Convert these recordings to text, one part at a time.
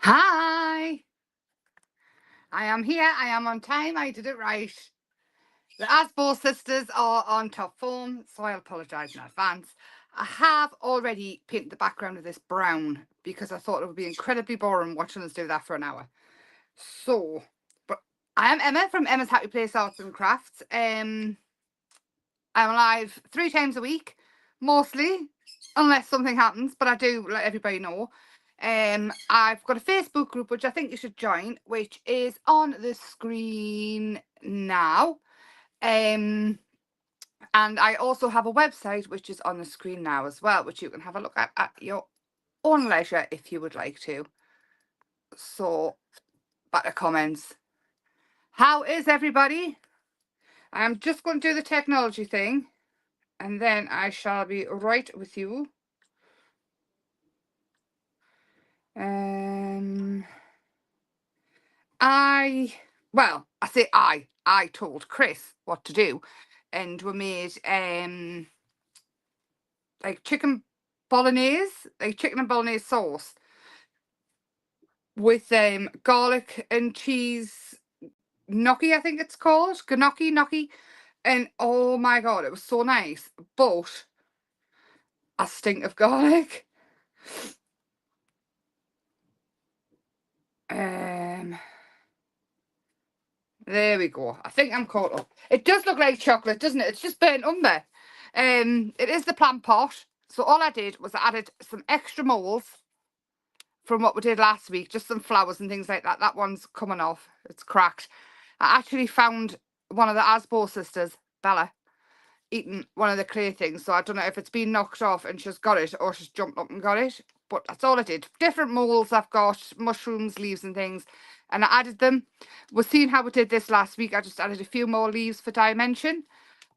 Hi, I am here. I am on time. I did it right. The Asbo sisters are on top form, so I apologise in advance. I have already painted the background of this brown because I thought it would be incredibly boring watching us do that for an hour. So, but I am Emma from Emma's Happy Place Arts and Crafts. I'm live 3 times a week, mostly, unless something happens, but I do let everybody know. I've got a Facebook group which I think you should join, which is on the screen now. And I also have a website which is on the screen now as well, which you can have a look at your own leisure if you would like to. So, back to comments. How is everybody? I'm just going to do the technology thing, and then I shall be right with you. I told Chris what to do, and we made like chicken bolognese, like chicken and bolognese sauce with garlic and cheese gnocchi, I think it's called gnocchi, and oh my god, it was so nice. But I stink of garlic. There we go. I think I'm caught up. It does look like chocolate, doesn't it? It's just burnt umber. It is the plant pot. So all I did was I added some extra moulds from what we did last week, just some flowers and things like that. That one's coming off. It's cracked. I actually found one of the Asbo sisters, Bella, eating one of the clay things. So I don't know if it's been knocked off and she's got it or she's jumped up and got it. But that's all I did. Different moulds I've got, mushrooms, leaves and things. And I added them. We're seeing how we did this last week. I just added a few more leaves for dimension.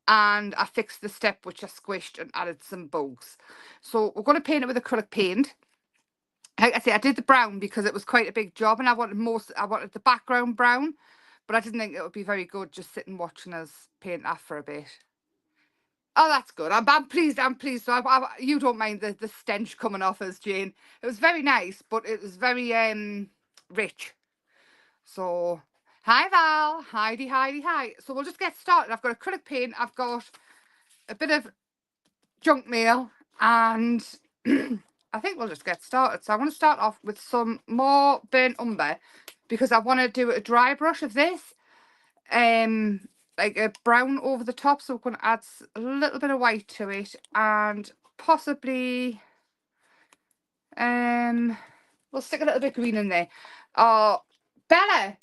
And I fixed the step which I squished and added some bugs. So we're going to paint it with acrylic paint. Like I say, I did the brown because it was quite a big job and I wanted the background brown, but I didn't think it would be very good just sitting watching us paint that for a bit. Oh, that's good. I'm pleased. I'm pleased. So you don't mind the stench coming off us, Jane. It was very nice, but it was very rich. So, hi Val, hi. So we'll just get started. I've got acrylic paint. I've got a bit of junk mail, and I think we'll just get started. So I want to start off with some more burnt umber because I want to do a dry brush of this. Like a brown over the top, so we're going to add a little bit of white to it and possibly we'll stick a little bit green in there. Oh, Bella,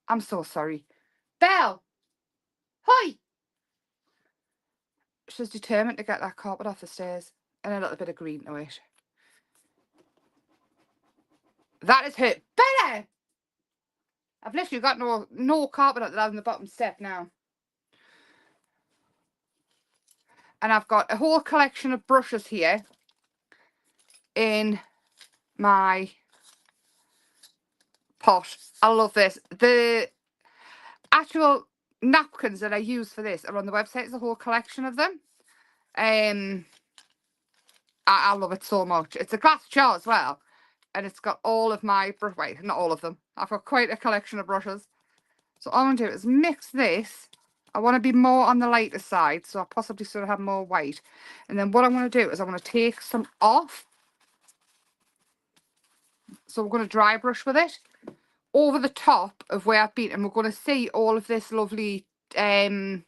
I'm so sorry. Belle, hi. She's determined to get that carpet off the stairs and a little bit of green to it. That is her. Bella, I've literally got no carpet on the bottom step now. And I've got a whole collection of brushes here in my pot. I love this. The actual napkins that I use for this are on the website. There's a whole collection of them. I love it so much. It's a glass jar as well. And it's got all of my brush. Wait, not all of them. I've got quite a collection of brushes. So all I'm going to do is mix this. I want to be more on the lighter side, so I possibly sort of have more white. And then what I'm going to do is I'm going to take some off. So we're going to dry brush with it over the top of where I've been, and we're going to see all of this lovely texture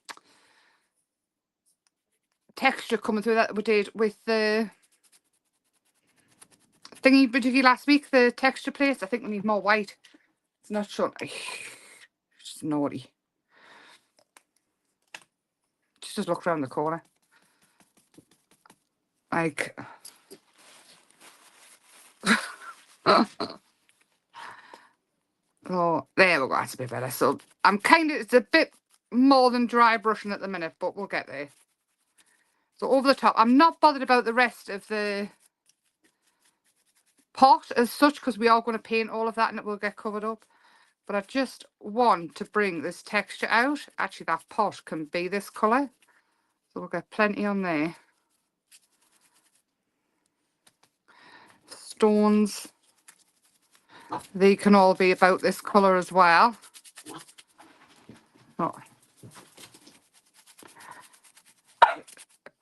coming through that we did with the thingy we did last week, the texture place. I think we need more white. It's not sure. It's naughty. Just look around the corner. Like oh, there we go. That's a bit better. So I'm it's a bit more than dry brushing at the minute, but we'll get there. So over the top, I'm not bothered about the rest of the pot as such because we are going to paint all of that and it will get covered up. But I just want to bring this texture out. Actually, that pot can be this colour. So we'll get plenty on there. Stones. They can all be about this colour as well. Oh.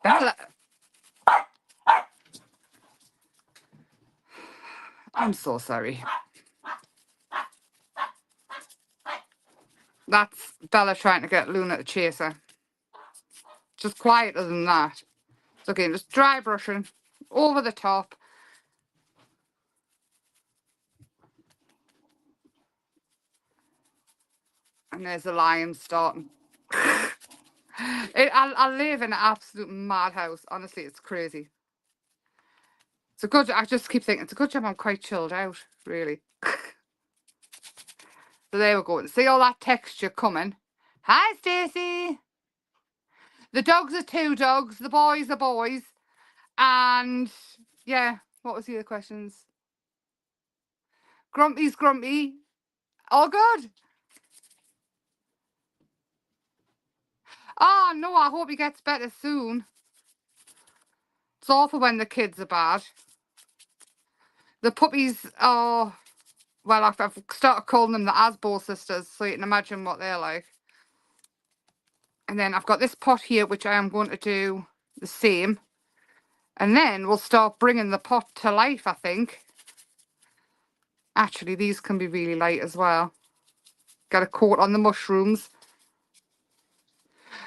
Bella. I'm so sorry. That's Bella trying to get Luna to chase her. Just quieter than that. So again, just dry brushing over the top. And there's the lion starting. I live in an absolute madhouse. Honestly, it's crazy. It's a good, I just keep thinking, it's a good job I'm quite chilled out, really. So there we go. See all that texture coming. Hi, Stacey. The dogs are 2 dogs. The boys are boys. And yeah, what was the other questions? Grumpy's grumpy. All good. Oh, no, I hope he gets better soon. It's awful when the kids are bad. The puppies are, well, I've started calling them the Asbo sisters, so you can imagine what they're like. And then I've got this pot here, which I am going to do the same. And then we'll start bringing the pot to life, I think. Actually, these can be really light as well. Got a coat on the mushrooms.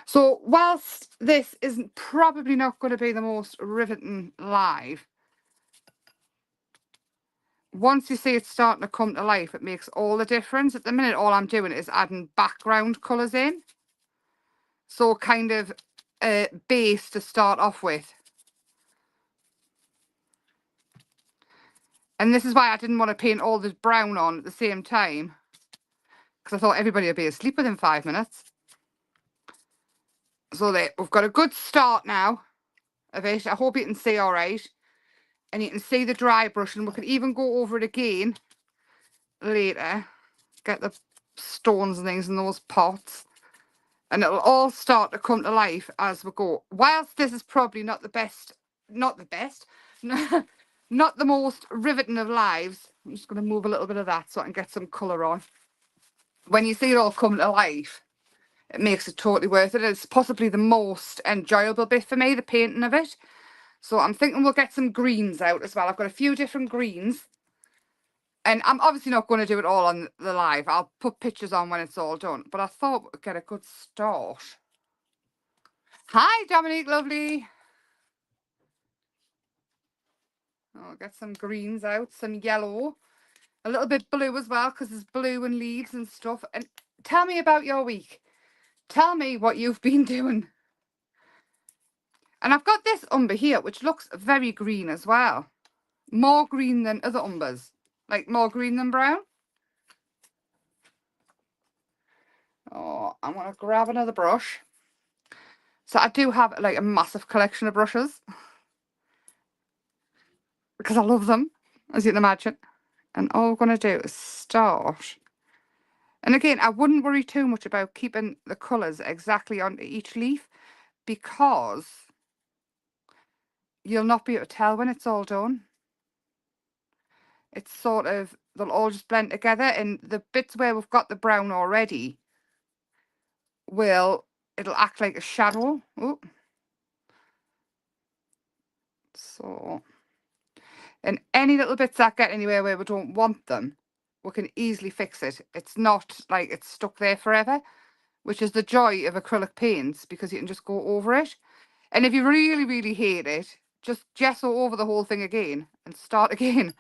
So whilst this isn't probably not going to be the most riveting live, once you see it starting to come to life, it makes all the difference. At the minute, all I'm doing is adding background colours in. So kind of a base to start off with. And this is why I didn't want to paint all this brown on at the same time, because I thought everybody would be asleep within 5 minutes. So there, we've got a good start now of it. I hope you can see all right. And you can see the dry brush, and we can even go over it again later. Get the stones and things in those pots. And it'll all start to come to life as we go. Whilst this is probably not the best, not the most riveting of lives, I'm just going to move a little bit of that so I can get some colour on. When you see it all come to life, it makes it totally worth it. It's possibly the most enjoyable bit for me, the painting of it. So I'm thinking we'll get some greens out as well. I've got a few different greens. And I'm obviously not going to do it all on the live. I'll put pictures on when it's all done. But I thought we'd get a good start. Hi, Dominique, lovely. I'll get some greens out, some yellow. A little bit blue as well, because there's blue and leaves and stuff. And tell me about your week. Tell me what you've been doing. And I've got this umber here, which looks very green as well. More green than other umbers. Like more green than brown. Oh, I'm going to grab another brush. So I do have like a massive collection of brushes. Because I love them, as you can imagine. And all we're going to do is start. And again, I wouldn't worry too much about keeping the colours exactly on each leaf, because you'll not be able to tell when it's all done. It's sort of, they'll all just blend together, and the bits where we've got the brown already it'll act like a shadow. Oh. So, and any little bits that get anywhere where we don't want them, we can easily fix it. It's not like it's stuck there forever, which is the joy of acrylic paints, because you can just go over it. And if you really, really hate it, just gesso over the whole thing again and start again.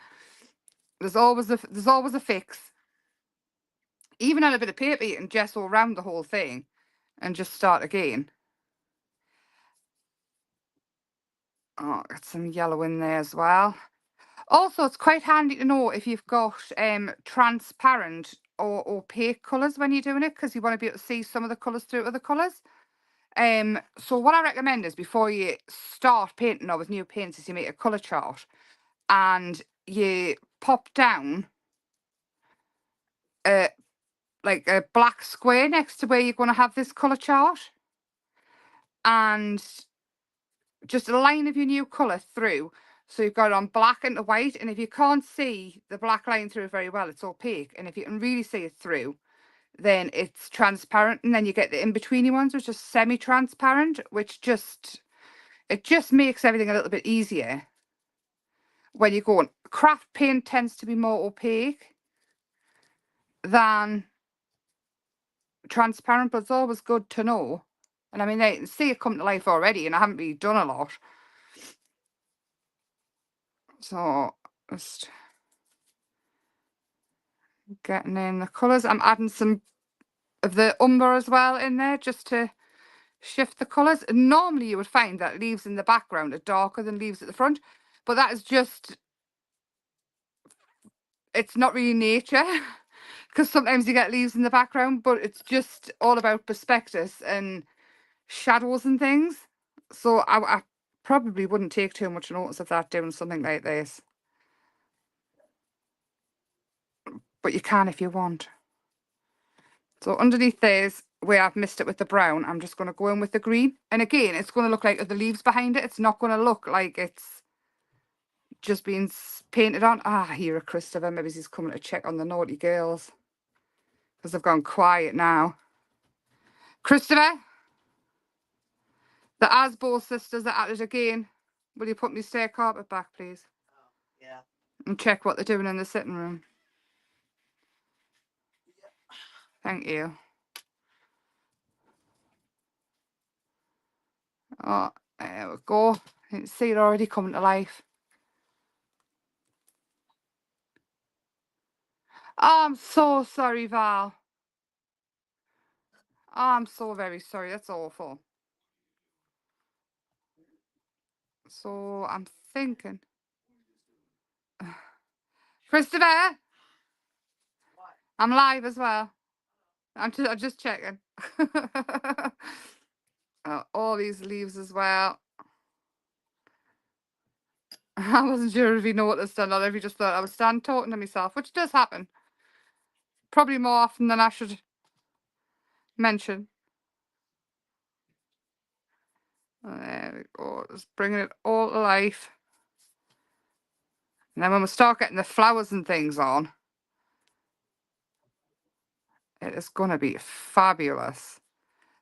There's always a fix. Even on a bit of paper, you can gesso around the whole thing and just start again. Oh, got some yellow in there as well. Also, it's quite handy to know if you've got transparent or opaque colours when you're doing it, because you want to be able to see some of the colours through other colours. So what I recommend is, before you start painting or with new paints, is you make a colour chart and you pop down like a black square next to where you're going to have this colour chart, and just a line of your new colour through, So you've got it on black and white, and if you can't see the black line through very well, it's opaque. And if you can really see it through, then it's transparent. And then you get the in-betweeny ones, which are semi-transparent, which it just makes everything a little bit easier when you're going. Craft paint tends to be more opaque than transparent, but it's always good to know. And I mean, I can see it come to life already, and I haven't really done a lot. So just getting in the colours. I'm adding some of the umber as well in there just to shift the colours. Normally you would find that leaves in the background are darker than leaves at the front, but that is just, it's not really nature because sometimes you get leaves in the background, but it's just all about perspectives and shadows and things. So I probably wouldn't take too much notice of that doing something like this, but you can if you want. So underneath this, where I've missed it with the brown, I'm just going to go in with the green. And again, it's going to look like the leaves behind it. It's not going to look like it's just been painted on. Ah, here a Christopher. Maybe he's coming to check on the naughty girls because they've gone quiet now. Christopher, the Asbo sisters are at it again. Will you put me stair carpet back, please? Oh, yeah. And check what they're doing in the sitting room. Yeah. Thank you. Oh, there we go. You can see it already coming to life. Oh, I'm so sorry, Val. Oh, I'm so very sorry. That's awful. So I'm thinking. Christopher, I'm live as well. I'm just checking. Oh, all these leaves as well. I wasn't sure if you noticed or not, if you just thought I would stand talking to myself, which does happen. Probably more often than I should mention. There we go. Just bringing it all to life. And then when we start getting the flowers and things on, it is going to be fabulous.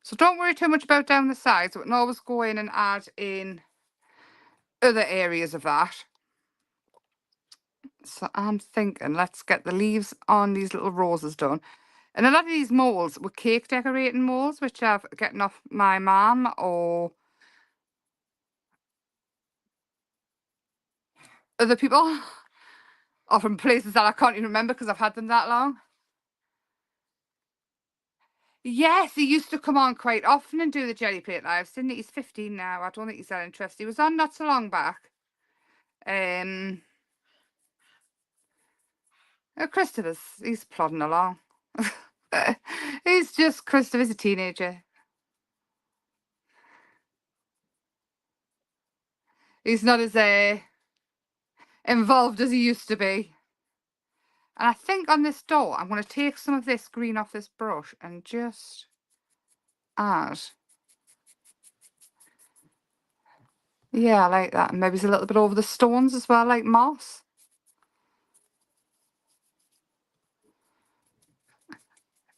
So don't worry too much about down the sides. We can always go in and add in other areas of that. So I'm thinking, let's get the leaves on these little roses done. And a lot of these moulds were cake decorating moulds, which I've gotten off my mum or other people, or from places that I can't even remember because I've had them that long. Yes, he used to come on quite often and do the jelly plate lives. Didn't he? He's 15 now. I don't think he's that interested. He was on not so long back. Christopher's, he's plodding along. He's just, Christopher's a teenager. He's not as involved as he used to be. And I think on this door, I'm going to take some of this green off this brush and just add. Yeah, I like that. And maybe it's a little bit over the stones as well, like moss.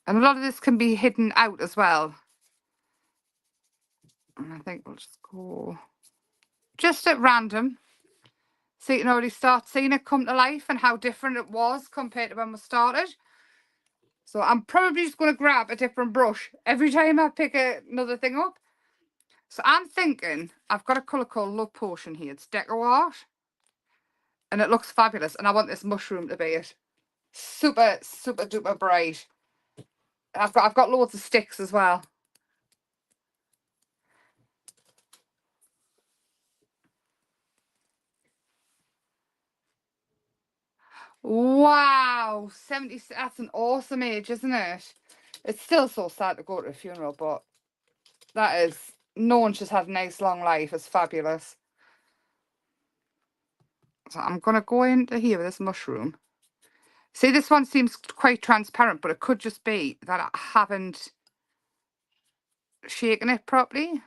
And a lot of this can be hidden out as well. And I think we'll just go just at random. So you can already start seeing it come to life and how different it was compared to when we started. So I'm probably just going to grab a different brush every time I pick another thing up. So I'm thinking, I've got a colour called Love Potion here. It's Deco Art. And it looks fabulous. And I want this mushroom to be it. Super, super duper bright. I've got loads of sticks as well. Wow, 70, that's an awesome age, isn't it? It's still so sad to go to a funeral, but that is, no one should have a nice long life. It's fabulous. So I'm going to go into here with this mushroom. See, this one seems quite transparent, but it could just be that I haven't shaken it properly.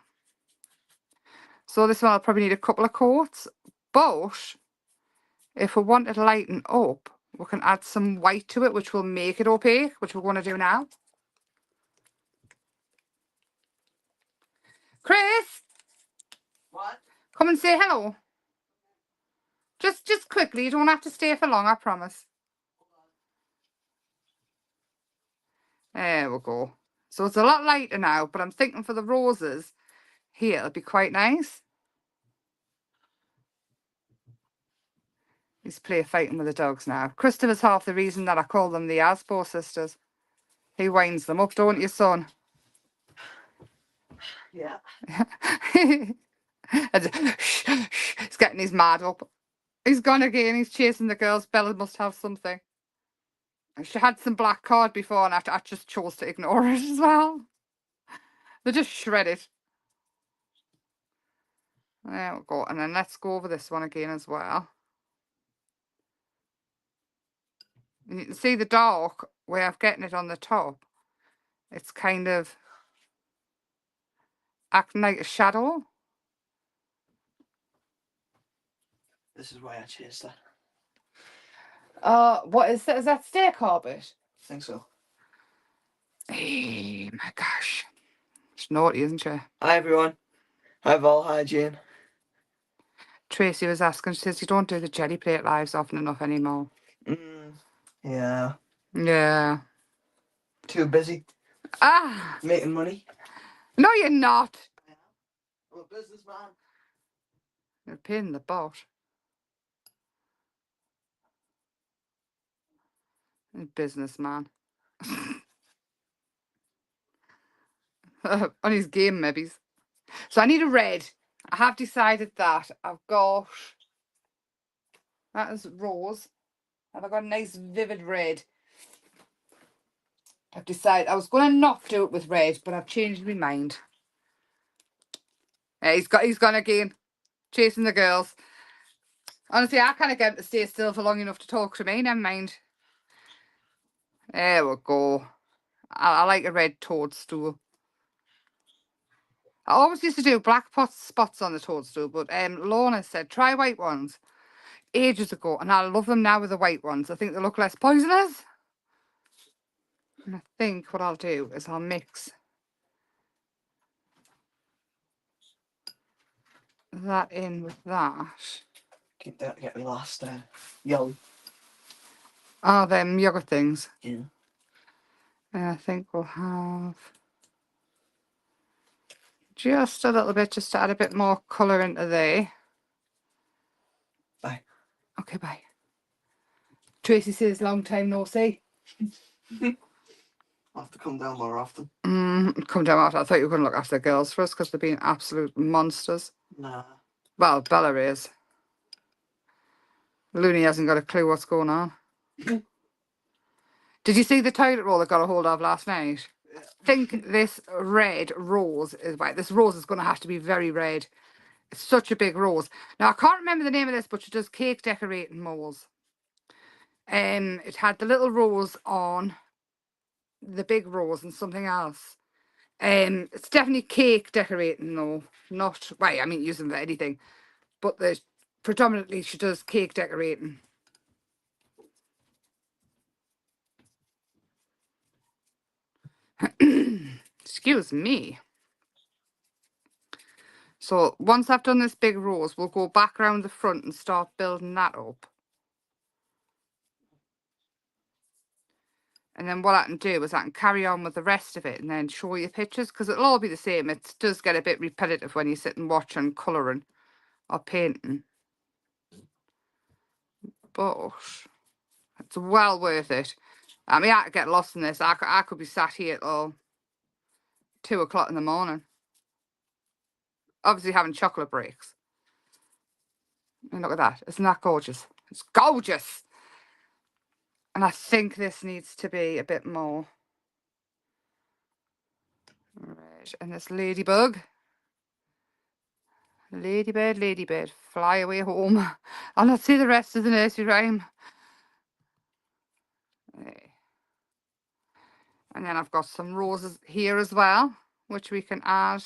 So this one I'll probably need a couple of coats, But if we want it to lighten up, we can add some white to it, which will make it opaque, which we're going to do now. Chris! What? Come and say hello. Just quickly, you don't have to stay for long, I promise. There we go. So it's a lot lighter now, but I'm thinking for the roses here, it'll be quite nice. He's play fighting with the dogs now. Christopher's half the reason that I call them the Asbo sisters. He winds them up, don't you, son? Yeah. He's getting his mad up. He's gone again. He's chasing the girls. Bella must have something. She had some black card before, and I just chose to ignore it as well. They just shred it. There we go. And then let's go over this one again as well. And you can see the dark way of getting it on the top. It's kind of acting like a shadow. This is why I changed that. What is that? Is that stair carpet? I think so. Hey, my gosh. She's naughty, isn't she? Hi everyone. Hi Vol, hi Jane. Tracy was asking, she says, you don't do the jelly plate lives often enough anymore. Yeah. Yeah. Too busy. Ah! Making money. No, you're not. I'm a businessman. You're a pain in the butt. A businessman. On his game, maybe. So I need a red. I have decided that. I've got... That is rose. And I've got a nice vivid red. I've decided I was going to not do it with red, but I've changed my mind. Yeah, he's gone again. Chasing the girls. Honestly, I can't get him to stay still for long enough to talk to me. Never mind. There we go. I like a red toadstool. I always used to do black spots on the toadstool, but Lorna said try white ones ages ago, and I love them now with the white ones. I think they look less poisonous. And I think what I'll do is I'll mix that in with that. Keep that, get me last yellow. Oh, them yogurt things. Yeah. And I think we'll have just a little bit, just to add a bit more colour into there. Bye. Okay, bye. Tracy says long time no see. I'll have to come down more often. Come down after. I thought you were going to look after the girls for us because they've been absolute monsters. Nah. Well, Bella is. Looney hasn't got a clue what's going on. Did you see the toilet roll I got a hold of last night? Yeah. I think this red rose is right. This rose is going to have to be very red. It's such a big rose. Now, I can't remember the name of this, but she does cake decorating molds. It had the little rose on, the big rose and something else. It's definitely cake decorating though, not, well, I mean, using for anything, but predominantly she does cake decorating. Excuse me. So once I've done this big rose, we'll go back around the front and start building that up. And then what I can do is I can carry on with the rest of it and then show you pictures, because it'll all be the same. It does get a bit repetitive when you sit and watch and colouring or painting. But it's well worth it. I mean, I could get lost in this. I could be sat here till 2 o'clock in the morning. Obviously having chocolate breaks. And look at that. Isn't that gorgeous? It's gorgeous. And I think this needs to be a bit more. Right, and this ladybug. Ladybird, ladybird, fly away home. I'll not see the rest of the nursery rhyme. There. And then I've got some roses here as well, which we can add.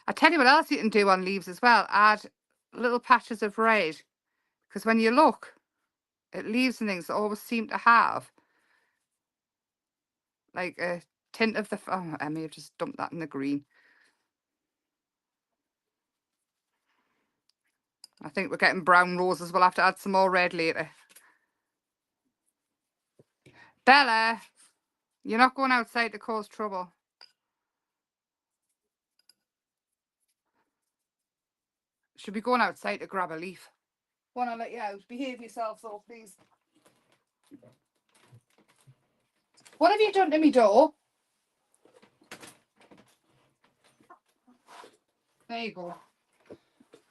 I tell you what else you can do on leaves as well. Add little patches of red. Because when you look at leaves and things, they always seem to have like a tint of the... Oh, I may have just dumped that in the green. I think we're getting brown roses. We'll have to add some more red later. Bella, you're not going outside to cause trouble. Should be going outside to grab a leaf. Want to let you out. Behave yourself, though, please. What have you done to me door? There you go.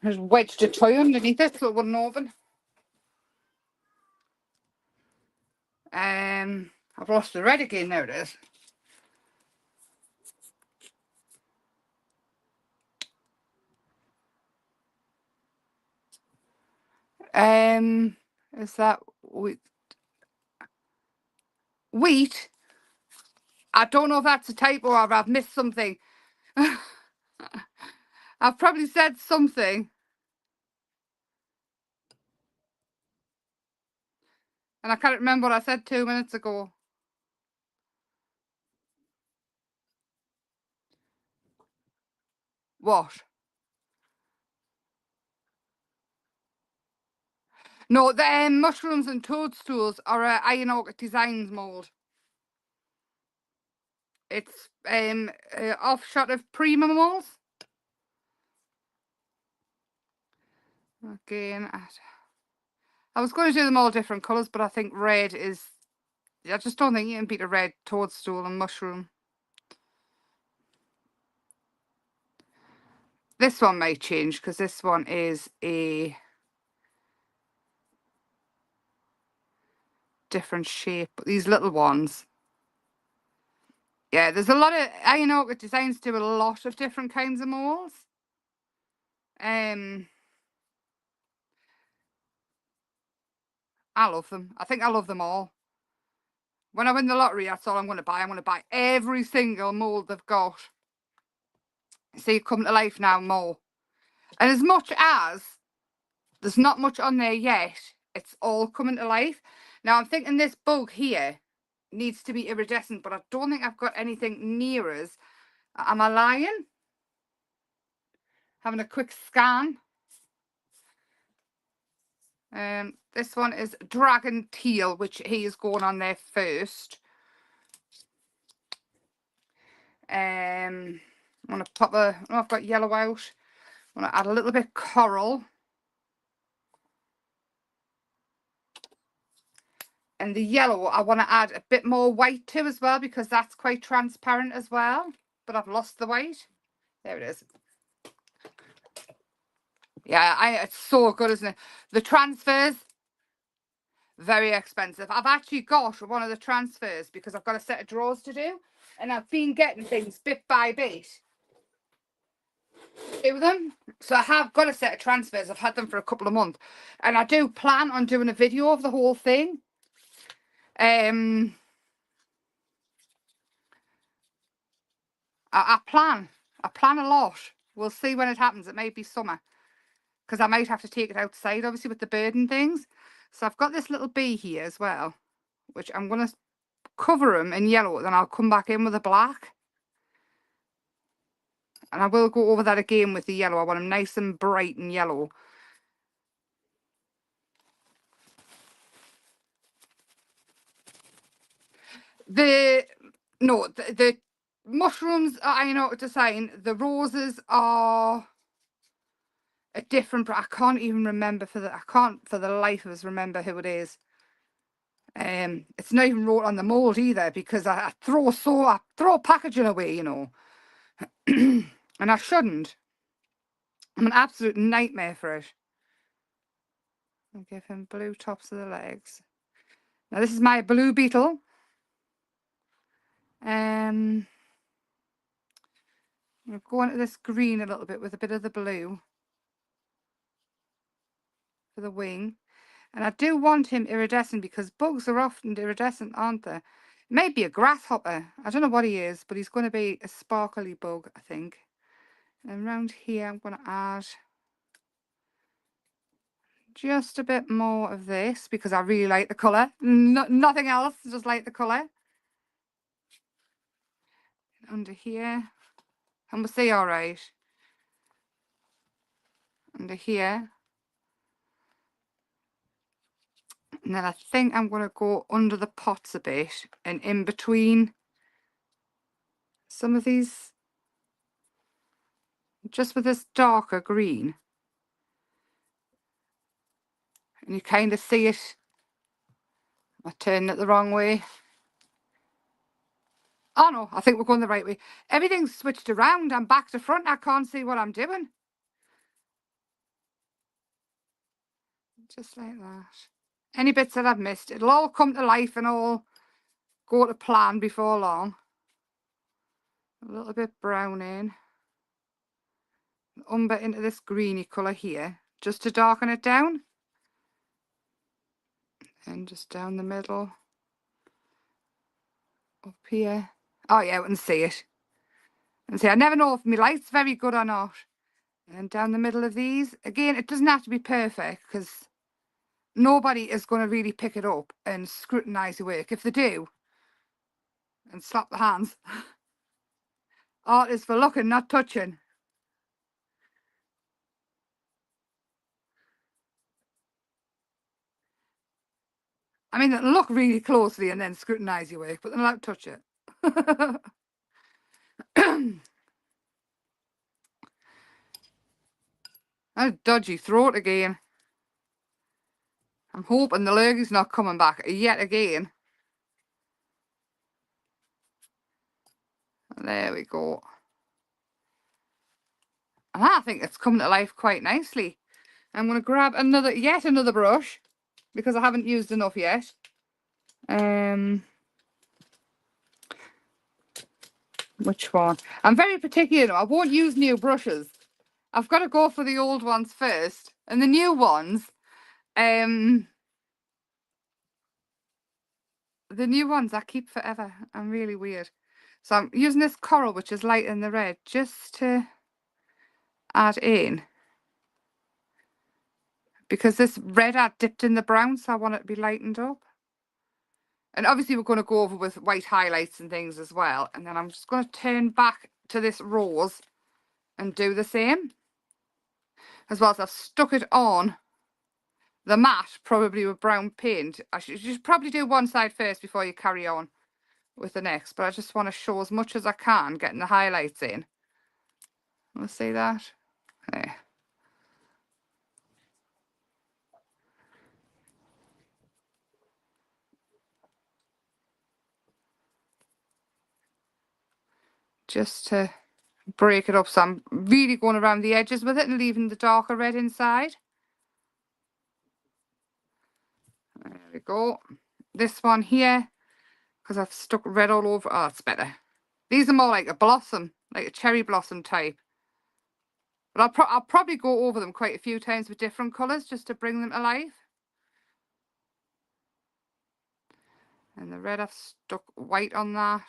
Just wedged a toy underneath it so it wouldn't open. I've lost the red again. There it is. Is that wheat? Wheat? I don't know if that's a typo or if I've missed something. I've probably said something. And I can't remember what I said 2 minutes ago. What? No, the mushrooms and toadstools are a Iron Orchid Designs mould. It's offshot of Prima molds. Again, I was going to do them all different colours, but I think red is... I just don't think you can beat a red toadstool and mushroom. This one may change because this one is a different shape. But these little ones... Yeah, there's a lot of Iron Orchid Designs do a lot of different kinds of molds. I love them. I think I love them all. When I win the lottery, that's all I'm going to buy. I'm going to buy every single mould they've got. See it come to life now more. And as much as there's not much on there yet, it's all coming to life. Now, I'm thinking this bug here needs to be iridescent, but I don't think I've got anything near us. Am I lying? Having a quick scan. This one is Dragon Teal, which he is going on there first. I'm going to pop a... Oh, I've got yellow out. I'm going to add a little bit coral. And the yellow, I want to add a bit more white to as well, because that's quite transparent as well. But I've lost the white. There it is. Yeah, it's so good, isn't it? The transfers, very expensive. I've actually got one of the transfers because I've got a set of drawers to do. And I've been getting things bit by bit. Do them. So I have got a set of transfers. I've had them for a couple of months. And I do plan on doing a video of the whole thing. I plan a lot. We'll see when it happens. It may be summer. Because I might have to take it outside, obviously, with the bird and things. So I've got this little bee here as well, which I'm going to cover him in yellow. Then I'll come back in with a black. And I will go over that again with the yellow. I want him nice and bright and yellow. The mushrooms are Iron Orchid Design. The roses are a different... I can't even remember I can't for the life of us remember who it is. It's not even wrote on the mould either, because I throw packaging away, you know. And I shouldn't. I'm an absolute nightmare for it. I'll give him blue tops of the legs. Now this is my blue beetle. I'm going to this green a little bit with a bit of the blue for the wing. And I do want him iridescent because bugs are often iridescent, aren't they? It may be a grasshopper. I don't know what he is, but he's going to be a sparkly bug, I think. And around here, I'm going to add just a bit more of this because I really like the colour. Nothing else, just like the colour. Under here. And we'll see all right. Under here. And then I think I'm going to go under the pots a bit and in between some of these, just with this darker green. And you kind of see it. I turned it the wrong way. Oh no, I think we're going the right way. Everything's switched around. I'm back to front. I can't see what I'm doing. Just like that. Any bits that I've missed, it'll all come to life and all go to plan before long. A little bit brown in. Umber into this greeny colour here, just to darken it down. And just down the middle. Up here. Oh yeah, we can see it. And see, I never know if my light's very good or not. And down the middle of these. Again, it doesn't have to be perfect because nobody is going to really pick it up and scrutinise your work. If they do, and slap the hands. Art is for looking, not touching. I mean, they'll look really closely and then scrutinise your work, but they're not allowed to touch it. A dodgy throat again. I'm hoping the lurgy's not coming back yet again. There we go. And I think it's coming to life quite nicely. I'm going to grab yet another brush because I haven't used enough yet. Which one? I'm very particular. I won't use new brushes. I've got to go for the old ones first. And the new ones, the new ones I keep forever. I'm really weird. So I'm using this coral, which is light in the red, just to add in. Because this red I dipped in the brown, so I want it to be lightened up. And obviously we're going to go over with white highlights and things as well. And then I'm just going to turn back to this rose and do the same. As well as I've stuck it on the mat, probably with brown paint. I should probably do one side first before you carry on with the next. But I just want to show as much as I can, getting the highlights in. We'll see that. There. Just to break it up. So I'm really going around the edges with it and leaving the darker red inside. There we go. This one here, because I've stuck red all over. Oh, it's better. These are more like a blossom, like a cherry blossom type. But I'll probably go over them quite a few times with different colours just to bring them to life. And the red, I've stuck white on that.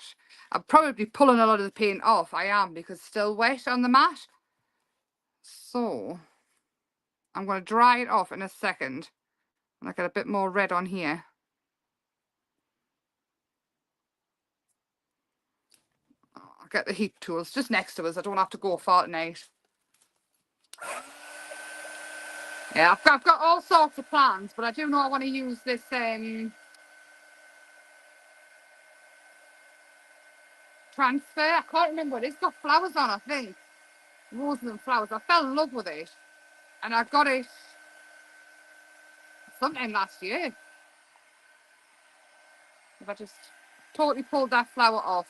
I'm probably pulling a lot of the paint off. I am, because it's still wet on the mat. So I'm going to dry it off in a second. And I get a bit more red on here. I'll get the heat tools just next to us. I don't have to go far tonight. Yeah, I've got all sorts of plans, but I do know I want to use this transfer. I can't remember what it's got flowers on, I think. Roses and flowers. I fell in love with it. And I got it sometime last year. If I just totally pulled that flower off.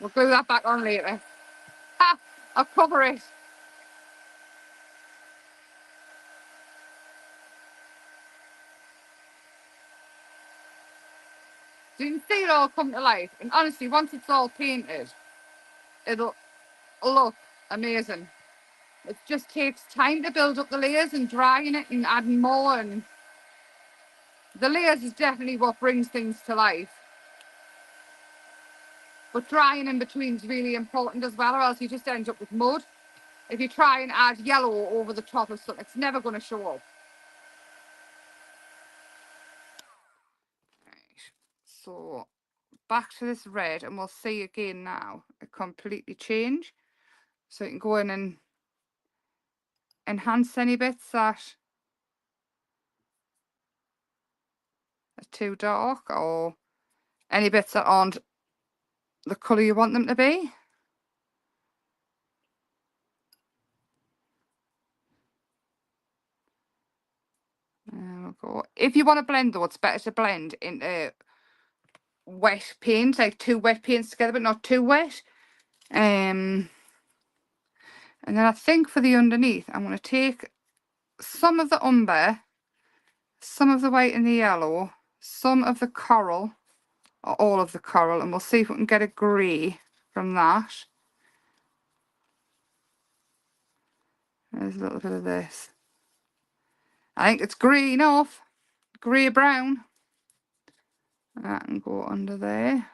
We'll glue that back on later. Ha! I'll cover it. So you can see it all come to life. And honestly, once it's all painted, it'll look amazing. It just takes time to build up the layers and drying it and adding more. And the layers is definitely what brings things to life. But drying in between is really important as well, or else you just end up with mud. If you try and add yellow over the top of something, it's never going to show up. So back to this red, and we'll see again now it completely change. So you can go in and enhance any bits that are too dark, or any bits that aren't the colour you want them to be. There we go. If you want to blend though, it's better to blend into wet paint, like 2 wet paints together, but not too wet. And then I think for the underneath, I'm going to take some of the umber, some of the white and the yellow, some of the coral, or all of the coral, and we'll see if we can get a grey from that. There's a little bit of this. I think it's grey enough. Grey brown. That can go under there.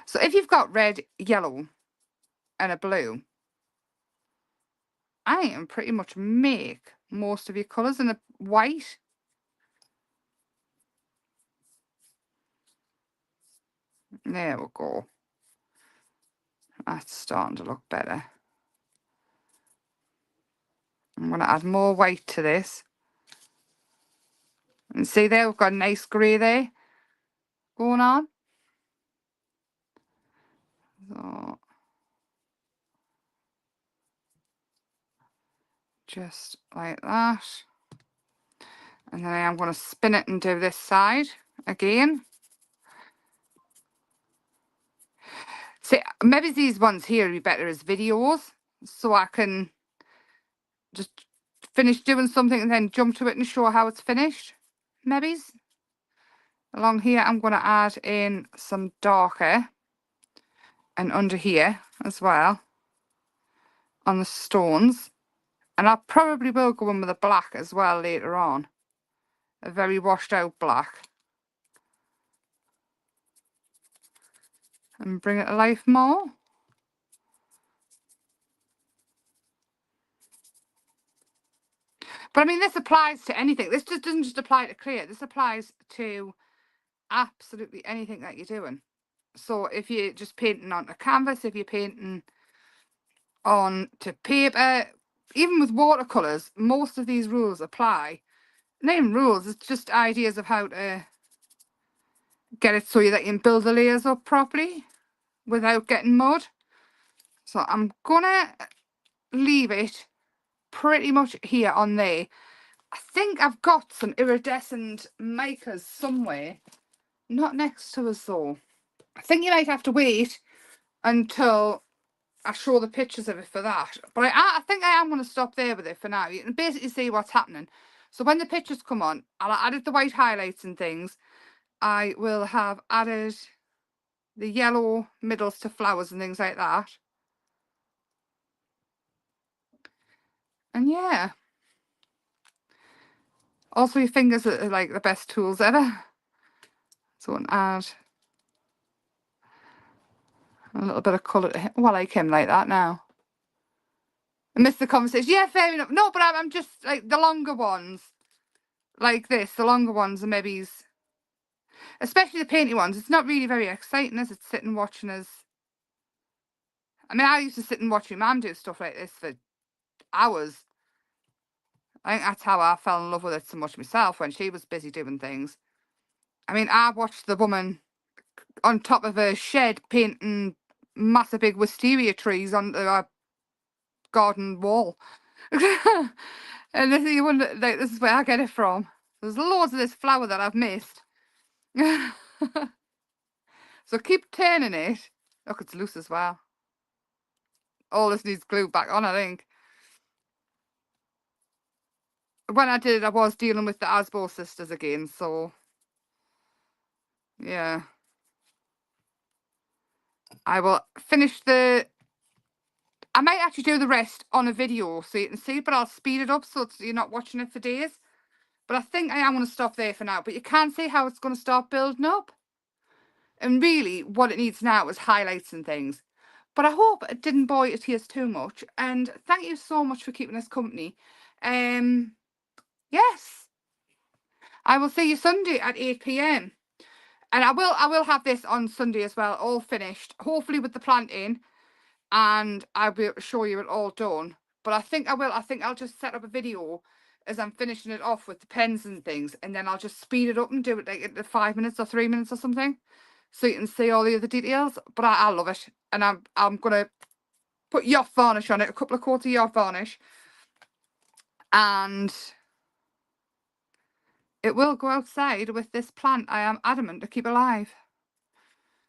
So if you've got red, yellow, and a blue, I can pretty much make most of your colours in a white. There we go. That's starting to look better. I'm going to add more white to this. And see there, we've got a nice grey there going on. So just like that. And then I am going to spin it and do this side again. See, maybe these ones here would be better as videos, so I can just finish doing something and then jump to it and show how it's finished. Maybe. Along here, I'm going to add in some darker, and under here as well, on the stones. And I probably will go in with a black as well later on. A very washed out black. And bring it to life more. But I mean, this applies to anything. This just doesn't just apply to clear. This applies to absolutely anything that you're doing. So if you're just painting on a canvas, if you're painting on to paper, even with watercolours, most of these rules apply. Not even rules, it's just ideas of how to get it so that you can build the layers up properly without getting mud. So I'm gonna leave it pretty much here on there. I think I've got some iridescent makers somewhere. Not next to us though. I think you might have to wait until I show the pictures of it for that. But I think I am going to stop there with it for now. You can basically see what's happening. So when the pictures come on, I'll have added the white highlights and things. I will have added the yellow middles to flowers and things like that. And yeah. Also, your fingers are like the best tools ever. So I'll add a little bit of colour to him. Oh, I like him like that now. I missed the conversation. Yeah, fair enough. No, but I'm just like the longer ones. Like this, the longer ones are maybe, especially the painty ones, it's not really very exciting, is it, sitting watching us? I mean, I used to sit and watch your mum do stuff like this for hours. I think that's how I fell in love with it so much myself, when she was busy doing things. I mean, I watched the woman on top of her shed painting massive big wisteria trees on the garden wall. And you wonder, like, this is where I get it from. There's loads of this flower that I've missed. So keep turning it. Look, it's loose as well. All this needs glued back on, I think. When I did it, I was dealing with the Asbo sisters again, so yeah. I will finish the... I might actually do the rest on a video so you can see, but I'll speed it up so you're not watching it for days. But I think I am going to stop there for now. But you can see how it's going to start building up. And really, what it needs now is highlights and things. But I hope it didn't bore you to tears too much. And thank you so much for keeping us company. Yes. I will see you Sunday at 8 p.m. And I will have this on Sunday as well, all finished, hopefully with the planting, and I'll be able to show you it all done. But I think I'll just set up a video as I'm finishing it off with the pens and things, and then I'll just speed it up and do it like in 5 minutes or 3 minutes or something, so you can see all the other details. But I love it, and I'm gonna put yacht varnish on it, a couple of coats of yacht varnish, and it will go outside with this plant I am adamant to keep alive.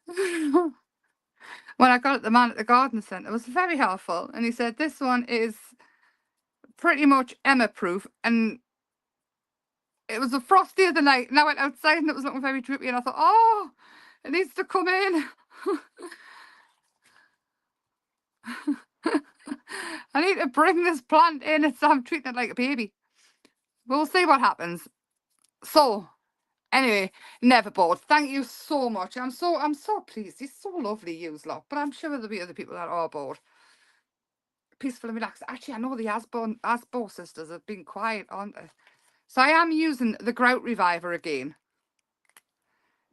When I got it, the man at the garden centre was very helpful, and he said this one is pretty much Emma proof, and it was a frost the other night, and I went outside and it was looking very drippy, and I thought, oh, it needs to come in. I need to bring this plant in, so I'm treating it like a baby. We'll see what happens. So anyway, never bored. Thank you so much. I'm so pleased. He's so lovely, you lot. But I'm sure there'll be other people that are bored. Peaceful and relaxed. Actually, I know the Asbo sisters have been quiet, aren't they? So I am using the Grout Reviver again.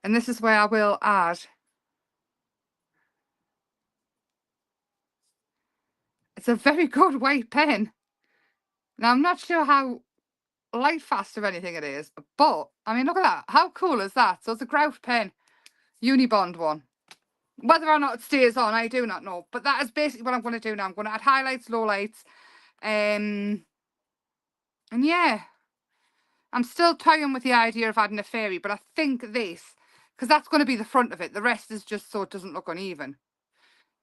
And this is where I will add. It's a very good white pen. Now, I'm not sure how light fast or anything it is, but I mean, look at that. How cool is that? So it's a Grout pen, Unibond one. Whether or not it stays on, I do not know. But that is basically what I'm going to do now. I'm going to add highlights, lowlights. And yeah, I'm still toying with the idea of adding a fairy, but I think this, because that's going to be the front of it. The rest is just so it doesn't look uneven.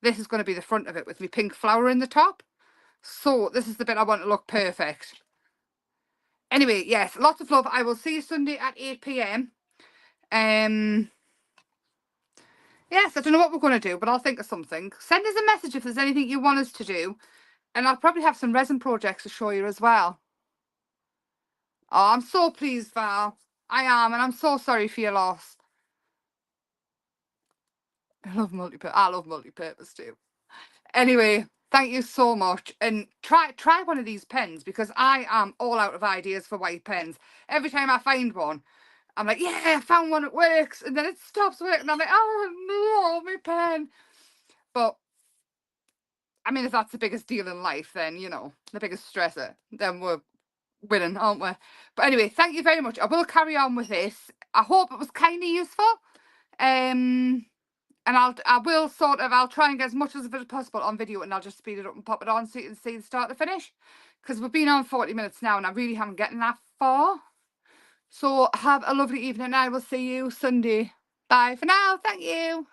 This is going to be the front of it with my pink flower in the top. So this is the bit I want to look perfect. Anyway, yes, lots of love. I will see you Sunday at 8 p.m. Yes, I don't know what we're going to do, but I'll think of something. Send us a message if there's anything you want us to do. And I'll probably have some resin projects to show you as well. Oh, I'm so pleased, Val. I am, and I'm so sorry for your loss. I love multi-purpose too. Anyway, thank you so much. And try one of these pens, because I am all out of ideas for white pens. Every time I find one, I'm like, yeah, I found one that works. And then it stops working. I'm like, oh, no, my pen. But I mean, if that's the biggest deal in life, then, you know, the biggest stressor, then we're winning, aren't we? But anyway, thank you very much. I will carry on with this. I hope it was kind of useful. And I'll try and get as much of it as possible on video, and I'll just speed it up and pop it on so you can see the start to finish. Because we've been on 40 minutes now, and I really haven't gotten that far. So have a lovely evening. I will see you Sunday. Bye for now. Thank you.